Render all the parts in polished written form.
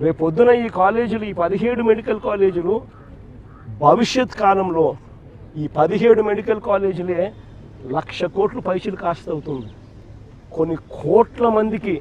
రేపొద్దున ఈ కాలేజీలు, ఈ 17 మెడికల్ కాలేజీలు భవిష్యత్ కాలంలో ఈ 17 మెడికల్ కాలేజీలే 1,00,000 కోట్లు పైసలు కాస్ట్ అవుతుంది. కొన్ని కోట్ల మందికి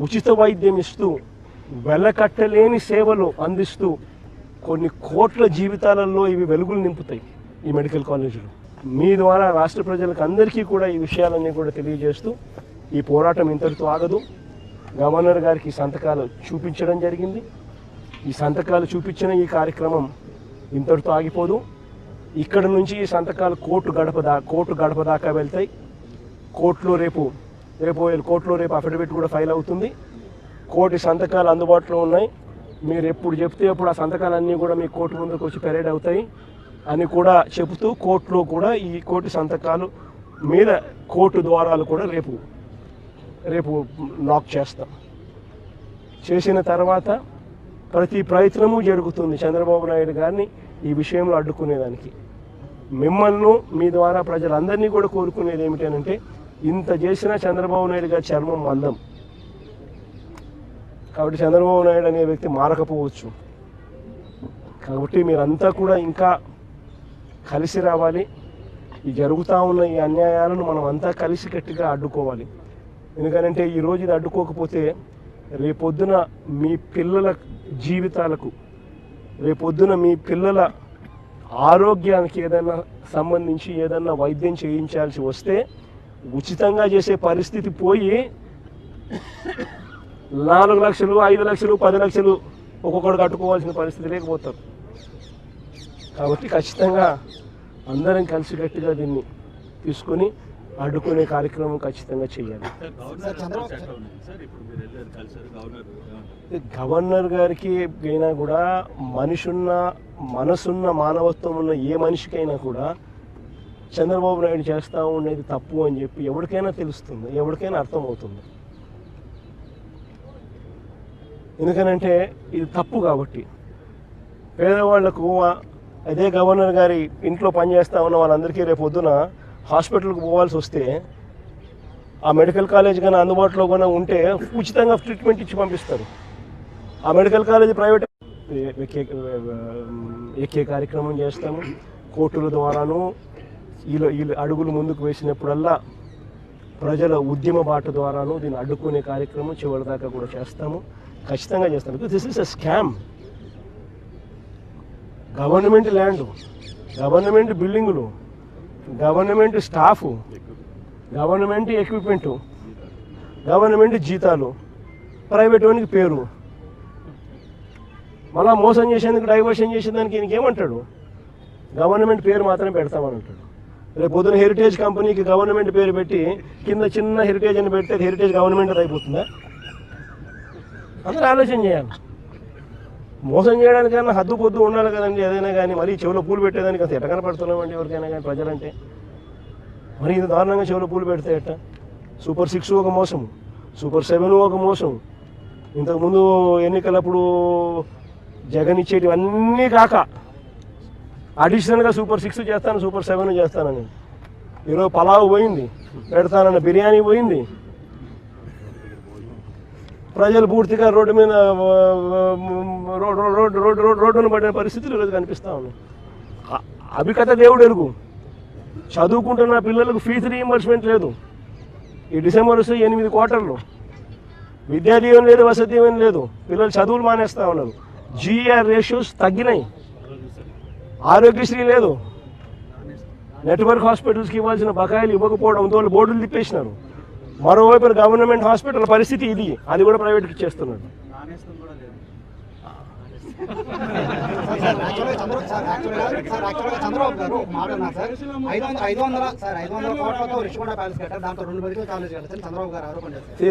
ఉచిత వైద్యం ఇస్తూ, వెలకట్టలేని సేవలు అందిస్తూ కొన్ని కోట్ల జీవితాలలో ఇవి వెలుగులు నింపుతాయి ఈ మెడికల్ కాలేజీలు. మీ ద్వారా రాష్ట్ర ప్రజలకు అందరికీ కూడా ఈ విషయాలన్నీ కూడా తెలియజేస్తూ, ఈ పోరాటం ఇంతటితో ఆగదు. గవర్నర్ గారికి సంతకాలు చూపించడం జరిగింది. ఈ సంతకాలు చూపించిన ఈ కార్యక్రమం ఇంతటితో ఆగిపోదు. ఇక్కడ నుంచి ఈ సంతకాలు కోర్టు గడప దాకా వెళ్తాయి. కోర్టులో రేపు అఫిడవిట్ కూడా ఫైల్ అవుతుంది. కోర్టు సంతకాలు అందుబాటులో ఉన్నాయి. మీరు ఎప్పుడు చెప్తే అప్పుడు ఆ సంతకాలన్నీ కూడా మీ కోర్టు ముందుకు వచ్చి పెరేడ్ అవుతాయి అని కూడా చెబుతూ, కోర్టులో కూడా ఈ కోర్టు సంతకాలు మీద కోర్టు ద్వారాలు కూడా రేపు లాక్ చేస్తాం. చేసిన తర్వాత ప్రతి ప్రయత్నము జరుగుతుంది చంద్రబాబు నాయుడు గారిని ఈ విషయంలో అడ్డుకునేదానికి. మిమ్మల్ని మీ ద్వారా ప్రజలందరినీ కూడా కోరుకునేది ఏమిటంటే, ఇంత చేసినా చంద్రబాబు నాయుడు గారి చర్మం మందం కాబట్టి చంద్రబాబు నాయుడు అనే వ్యక్తి మారకపోవచ్చు. కాబట్టి మీరంతా కూడా ఇంకా కలిసి రావాలి. ఈ జరుగుతూ ఉన్న ఈ అన్యాయాలను మనం అంతా కలిసి గట్టిగా అడ్డుకోవాలి. ఎందుకంటే ఈరోజు ఇది అడ్డుకోకపోతే రేపొద్దున మీ పిల్లల జీవితాలకు, రేపొద్దున మీ పిల్లల ఆరోగ్యానికి ఏదైనా సంబంధించి ఏదన్నా వైద్యం చేయించాల్సి వస్తే ఉచితంగా చేసే పరిస్థితి పోయి 4 లక్షలు, 5 లక్షలు, 10 లక్షలు ఒక్కొక్కడు కట్టుకోవాల్సిన పరిస్థితి లేకపోతారు. కాబట్టి ఖచ్చితంగా అందరం కలిసి గట్టిగా దీన్ని తీసుకొని అడ్డుకునే కార్యక్రమం ఖచ్చితంగా చేయాలి. గవర్నర్ గారికి అయినా కూడా మనసున్న మానవత్వం ఉన్న ఏ మనిషికైనా కూడా చంద్రబాబు నాయుడు చేస్తూ ఉండేది తప్పు అని చెప్పి ఎవరికైనా తెలుస్తుంది, ఎవరికైనా అర్థమవుతుంది. ఎందుకనంటే ఇది తప్పు కాబట్టి. పేదవాళ్లకు అదే గవర్నర్ గారి ఇంట్లో పనిచేస్తూ ఉన్న వాళ్ళందరికీ రేపు పొద్దున హాస్పిటల్కి పోవాల్సి వస్తే ఆ మెడికల్ కాలేజ్ కానీ అందుబాటులో కూడా ఉంటే ఉచితంగా ట్రీట్మెంట్ ఇచ్చి పంపిస్తారు. ఆ మెడికల్ కాలేజ్ ప్రైవేట్ ఎక్కే కార్యక్రమం చేస్తాము. కోర్టుల ద్వారాను వీళ్ళు అడుగులు ముందుకు వేసినప్పుడల్లా ప్రజల ఉద్యమ బాట ద్వారాను దీన్ని అడ్డుకునే కార్యక్రమం చివరిదాకా కూడా చేస్తాము, ఖచ్చితంగా చేస్తాము. This is a scam. Government land, government బిల్డింగులు, government staff, government equipment, government జీతాలు, ప్రైవేట్ వానికి పేరు, మళ్ళా మోసం చేసేందుకు, డైవర్షన్ చేసేదానికి ఈయనకేమంటాడు, గవర్నమెంట్ పేరు మాత్రమే పెడతామని అంటాడు. రేపు పొద్దున హెరిటేజ్ కంపెనీకి గవర్నమెంట్ పేరు పెట్టి కింద చిన్న హెరిటేజ్ అని పెడితే హెరిటేజ్ గవర్నమెంట్ అయిపోతుందా? అందరూ ఆలోచన చేయాలి. మోసం చేయడానికన్నా హద్దు పొద్దు ఉండాలి కదండి. ఏదైనా కానీ మరీ చెవిలో పూలు పెట్టేదానికి అసలు ఎట్ట కనపడుతున్నామండి ఎవరికైనా కానీ ప్రజలంటే. మరి ఇంత దారుణంగా చెవిలో పూలు పెడితే ఎట్ట? సూపర్ 6 ఒక మోసం, సూపర్ 7 ఒక మోసం. ఇంతకుముందు ఎన్నికలప్పుడు జగన్ ఇచ్చేటివన్నీ కాక అడిషనల్గా సూపర్ 6 చేస్తాను, సూపర్ 7 చేస్తానని. ఈరోజు పలావ్ పోయింది, పెడతానన్న బిర్యానీ పోయింది. ప్రజలు పూర్తిగా రోడ్డును పడిన పరిస్థితులు ఈరోజు కనిపిస్తూ ఉన్నాయి. అభికథ దేవుడు ఎరుగు. చదువుకుంటున్న పిల్లలకు ఫీజు రీయింబర్స్మెంట్ లేదు. ఈ డిసెంబర్ వస్తే 8 క్వార్టర్లు. విద్యా దీవెన లేదు, వసతి దీవెన లేదు. పిల్లలు చదువులు మానేస్తూ ఉన్నారు. జీఆర్ రేషియోస్ తగ్గినాయి. ఆరోగ్యశ్రీ లేదు. నెట్వర్క్ హాస్పిటల్స్కి ఇవ్వాల్సిన బకాయిలు ఇవ్వకపోవడంతో వాళ్ళు బోర్డులు తిప్పేసినారు. మరోవైపు గవర్నమెంట్ హాస్పిటల్ పరిస్థితి ఇది, అది కూడా ప్రైవేట్కి చేస్తున్నాడు. చంద్రబాబు గారు మాట్లాడినారు సార్. 500 కోట్లతో రిషికొండ ప్యాలెస్ కట్టారు, దాంతో 2 మెడికల్ కాలేజ్ కట్టారు చంద్రబాబు గారు ఆరోపణ చేస్తారు.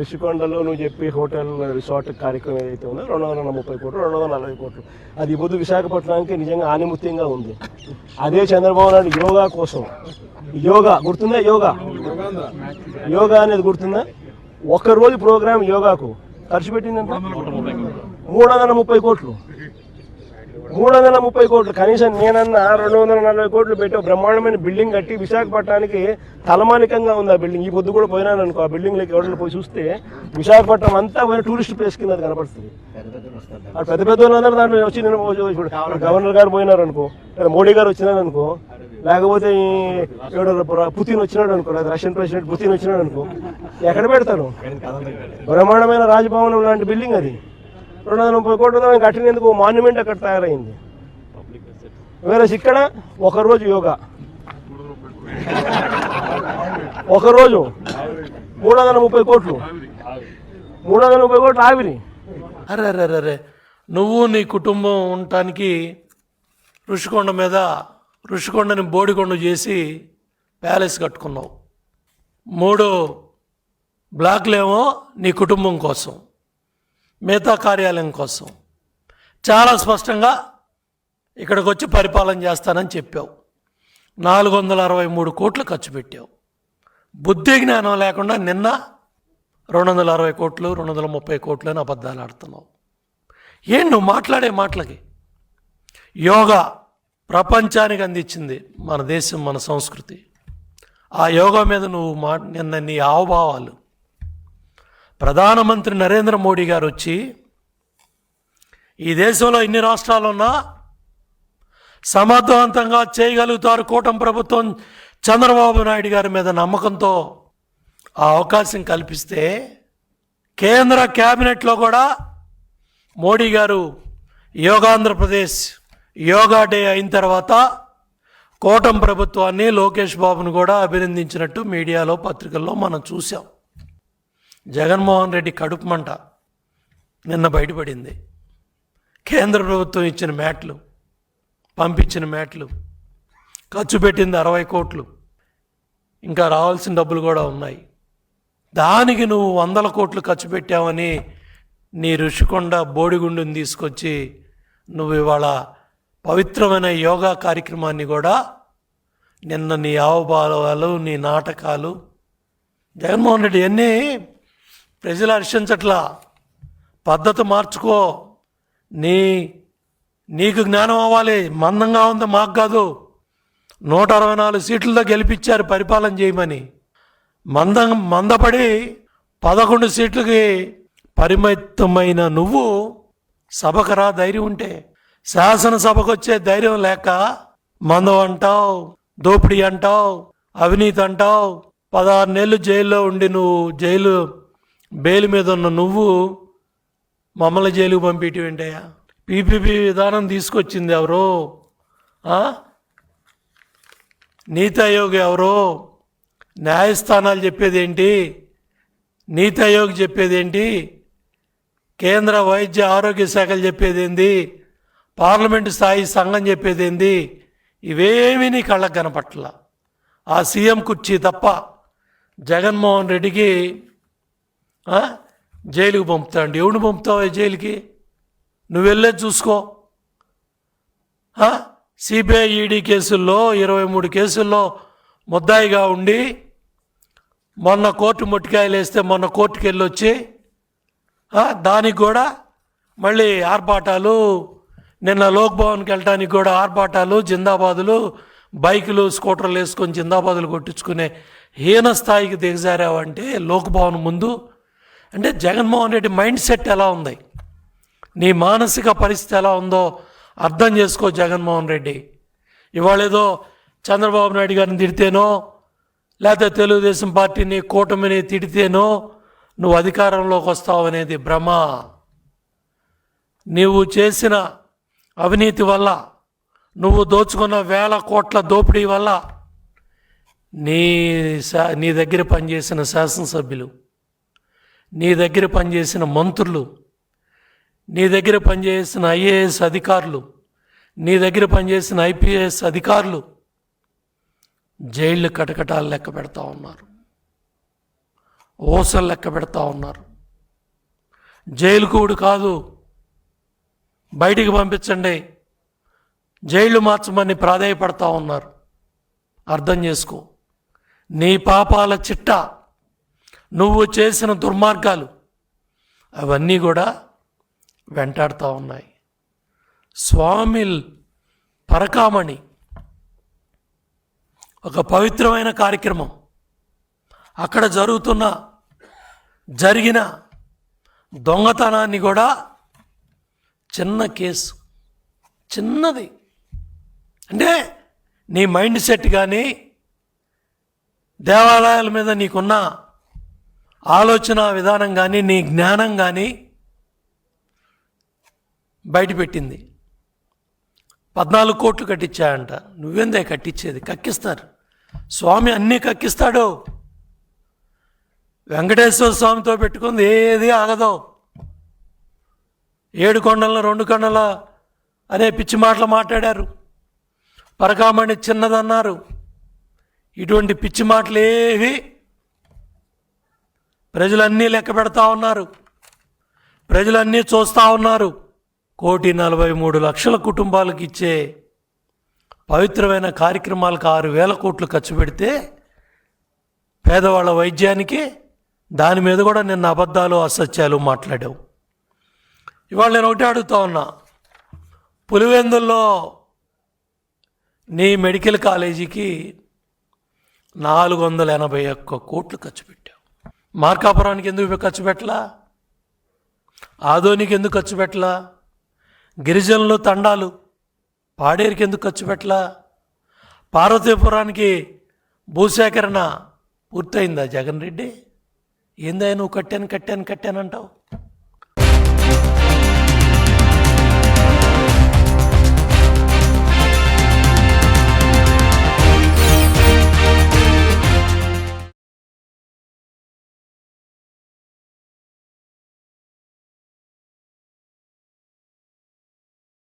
రిషికొండలో నువ్వు చెప్పి హోటల్ రిసార్ట్ కార్యక్రమం ఏదైతే ఉందో 230 కోట్లు, 240 కోట్లు, అది పొద్దు విశాఖపట్నానికి నిజంగా ఆనిముత్యంగా ఉంది. అదే చంద్రబాబు నాయుడు యోగా కోసం, యోగా గుర్తుందా? యోగా అనేది గుర్తుందా? ఒక్కరోజు ప్రోగ్రామ్ యోగాకు ఖర్చు పెట్టిందంటే 330 కోట్లు. 330 కోట్లు, కనీసం నేనన్నా 240 కోట్లు పెట్టి బ్రహ్మాండమైన బిల్డింగ్ కట్టి విశాఖపట్నానికి తలమానికంగా ఉంది ఆ బిల్డింగ్. ఈ పొద్దు కూడా పోయినాను అనుకో, ఆ బిల్డింగ్లోకి ఎవరైనా పోయి చూస్తే విశాఖపట్నం అంతా పోయిన టూరిస్ట్ ప్లేస్ కింద అది కనపడుతుంది. అటు పెద్ద పెద్ద వాళ్ళందరూ దాంట్లో వచ్చి నేను ఇప్పుడు గవర్నర్ గారు పోయినారు అనుకో, లేదా మోడీ గారు వచ్చినారు అనుకో, లేకపోతే పుతిన్ వచ్చినాడు అనుకో, లేదా రష్యన్ ప్రెసిడెంట్ పుతిన్ వచ్చినాడు అనుకో, ఎక్కడ పెడతారు? బ్రహ్మాండమైన రాజభవనం లాంటి బిల్డింగ్ అది. 230 కోట్లతో కట్టినందుకు మాన్యుమెంట్ అక్కడ తయారైంది. వేరే ఇక్కడ ఒకరోజు యోగా, ఒకరోజు 330 కోట్లు, 330 కోట్లు ఆవిరి. అరే నువ్వు నీ కుటుంబం ఉండటానికి ఋషికొండని బోడికొండ చేసి ప్యాలెస్ కట్టుకున్నావు. 3 బ్లాక్లేమో నీ కుటుంబం కోసం, మిగతా కార్యాలయం కోసం. చాలా స్పష్టంగా ఇక్కడికి వచ్చి పరిపాలన చేస్తానని చెప్పావు. 463 కోట్లు ఖర్చు పెట్టావు. బుద్ధి జ్ఞానం లేకుండా నిన్న 260 కోట్లు 230 కోట్లు అని అబద్ధాలు ఆడుతున్నావు. ఏం నువ్వు మాట్లాడే మాటలకి? యోగా ప్రపంచానికి అందించింది మన దేశం, మన సంస్కృతి. ఆ యోగా మీద నువ్వు నిన్న నీ హావభావాలు, ప్రధానమంత్రి నరేంద్ర మోడీ గారు వచ్చి ఈ దేశంలో ఇన్ని రాష్ట్రాలున్నా సమర్థవంతంగా చేయగలుగుతారు కూటమి ప్రభుత్వం చంద్రబాబు నాయుడు గారి మీద నమ్మకంతో ఆ అవకాశం కల్పిస్తే, కేంద్ర క్యాబినెట్లో కూడా మోడీ గారు యోగాంధ్రప్రదేశ్ యోగా డే అయిన తర్వాత కూటమి ప్రభుత్వాన్ని, లోకేష్ బాబును కూడా అభినందించినట్టు మీడియాలో పత్రికల్లో మనం చూసాం. జగన్మోహన్ రెడ్డి కడుపు మంట నిన్న బయటపడింది. కేంద్ర ప్రభుత్వం ఇచ్చిన మ్యాట్లు, పంపించిన మ్యాట్లు, ఖర్చు పెట్టింది 60 కోట్లు, ఇంకా రావాల్సిన డబ్బులు కూడా ఉన్నాయి. దానికి నువ్వు 100 కోట్లు ఖర్చు పెట్టావని నీ ఋషికొండ బోడిగుండుని తీసుకొచ్చి నువ్వు ఇవాళ పవిత్రమైన యోగా కార్యక్రమాన్ని కూడా నిన్న నీ ఆవుబాలవాలు, నీ నాటకాలు, జగన్మోహన్ రెడ్డి అన్నీ ప్రజలు హర్షించట్లా. పద్ధతి మార్చుకో. నీకు జ్ఞానం అవ్వాలి. మందంగా ఉంది, మాకు కాదు. 164 సీట్లతో గెలిపించారు పరిపాలన చేయమని. మందపడి 11 సీట్లకి పరిమితమైన నువ్వు సభకు రా ధైర్యం ఉంటే. శాసనసభకు వచ్చే ధైర్యం లేక మందం అంటావు, దోపిడీ అంటావు, అవినీతి అంటావు. 16 నెలలు జైల్లో ఉండి నువ్వు బెయిల్ మీద ఉన్న నువ్వు మమ్మల్ని జైలుకు పంపించడం ఏంటయ్యా? పీపీపీ విధానం తీసుకొచ్చింది ఎవరో? నీతి ఆయోగ్ ఎవరో? న్యాయస్థానాలు చెప్పేదేంటి? నీతి ఆయోగ్ చెప్పేదేంటి? కేంద్ర వైద్య ఆరోగ్య శాఖలు చెప్పేదేంది? పార్లమెంటు స్థాయి సంఘం చెప్పేదేంది? ఇవేమీ నీ కళ్ళకు కనపట్ల. ఆ సీఎం కుర్చీ తప్ప జగన్మోహన్ రెడ్డికి జైలుకు పంపుతాండి. ఎవడు పంపుతావు జైలుకి? నువ్వు వెళ్ళే చూసుకో. సిబిఐ ఈడీ కేసుల్లో 23 కేసుల్లో ముద్దాయిగా ఉండి మొన్న కోర్టు ముట్టికాయలు వేస్తే మొన్న కోర్టుకు వెళ్ళొచ్చి దానికి కూడా మళ్ళీ ఆర్భాటాలు, నిన్న లోక్ భవన్కి వెళ్ళటానికి కూడా ఆర్భాటాలు, జిందాబాదులు, బైకులు స్కూటర్లు వేసుకొని జిందాబాదులు కొట్టించుకునే హీన స్థాయికి దిగజారావంటే లోక్ భవన్ ముందు. అంటే జగన్మోహన్ రెడ్డి మైండ్ సెట్ ఎలా ఉంది, నీ మానసిక పరిస్థితి ఎలా ఉందో అర్థం చేసుకో జగన్మోహన్ రెడ్డి. ఇవాళ ఏదో చంద్రబాబు నాయుడు గారిని తిడితేనో, లేకపోతే తెలుగుదేశం పార్టీని కూటమిని తిడితేనో నువ్వు అధికారంలోకి వస్తావు అనేది భ్రమ. నువ్వు చేసిన అవినీతి వల్ల, నువ్వు దోచుకున్న 1000 కోట్ల దోపిడీ వల్ల నీ దగ్గర పనిచేసిన శాసనసభ్యులు, నీ దగ్గర పనిచేసిన మంత్రులు, నీ దగ్గర పనిచేసిన ఐఏఎస్ అధికారులు, నీ దగ్గర పనిచేసిన ఐపీఎస్ అధికారులు జైళ్ళు కటకటాలు లెక్క పెడతా ఉన్నారు, ఓసలు లెక్క పెడతా ఉన్నారు. జైలు కూడు కాదు, బయటికి పంపించండి, జైళ్ళు మార్చమని ప్రాధేయపడతా ఉన్నారు. అర్థం చేసుకో. నీ పాపాల చిట్ట, నువ్వు చేసిన దుర్మార్గాలు అవన్నీ కూడా వెంటాడుతూ ఉన్నాయి. స్వామి పరకామణి ఒక పవిత్రమైన కార్యక్రమం. అక్కడ జరిగిన దొంగతనాన్ని కూడా చిన్న కేసు, చిన్నది. అంటే నీ మైండ్ సెట్ కానీ దేవాలయాల మీద నీకున్న ఆలోచన విధానం కానీ నీ జ్ఞానం కానీ బయటపెట్టింది. 14 కోట్లు కట్టించాయంట. నువ్వేందే కట్టించేది? కక్కిస్తారు. స్వామి అన్నీ కక్కిస్తాడు. వెంకటేశ్వర స్వామితో పెట్టుకుంది ఏది ఆగదు. 7 కొండల 2 కొండల అనే పిచ్చి మాటలు మాట్లాడారు. పరకామణి చిన్నదన్నారు. ఇటువంటి పిచ్చి మాటలు ఏవి ప్రజలన్నీ లెక్క పెడతా ఉన్నారు. ప్రజలన్నీ చూస్తూ ఉన్నారు. 1,43,00,000 కుటుంబాలకు ఇచ్చే పవిత్రమైన కార్యక్రమాలకు 6,000 కోట్లు ఖర్చు పెడితే పేదవాళ్ళ వైద్యానికి దాని మీద కూడా నిన్న అబద్ధాలు అసత్యాలు మాట్లాడావు. ఇవాళ నేను ఒకటే అడుగుతా ఉన్నా, పులివెందుల్లో నీ మెడికల్ కాలేజీకి 481 కోట్లు ఖర్చు పెట్టావు. మార్కాపురానికి ఎందుకు ఖర్చు పెట్టలా? ఆదోనికి ఎందుకు ఖర్చు పెట్టలా? గిరిజనులు తండాలు పాడేరుకి ఎందుకు ఖర్చు పెట్టలా? పార్వతీపురానికి భూసేకరణ పూర్తయిందా జగన్ రెడ్డి? ఏందా నువ్వు కట్టానంటావు?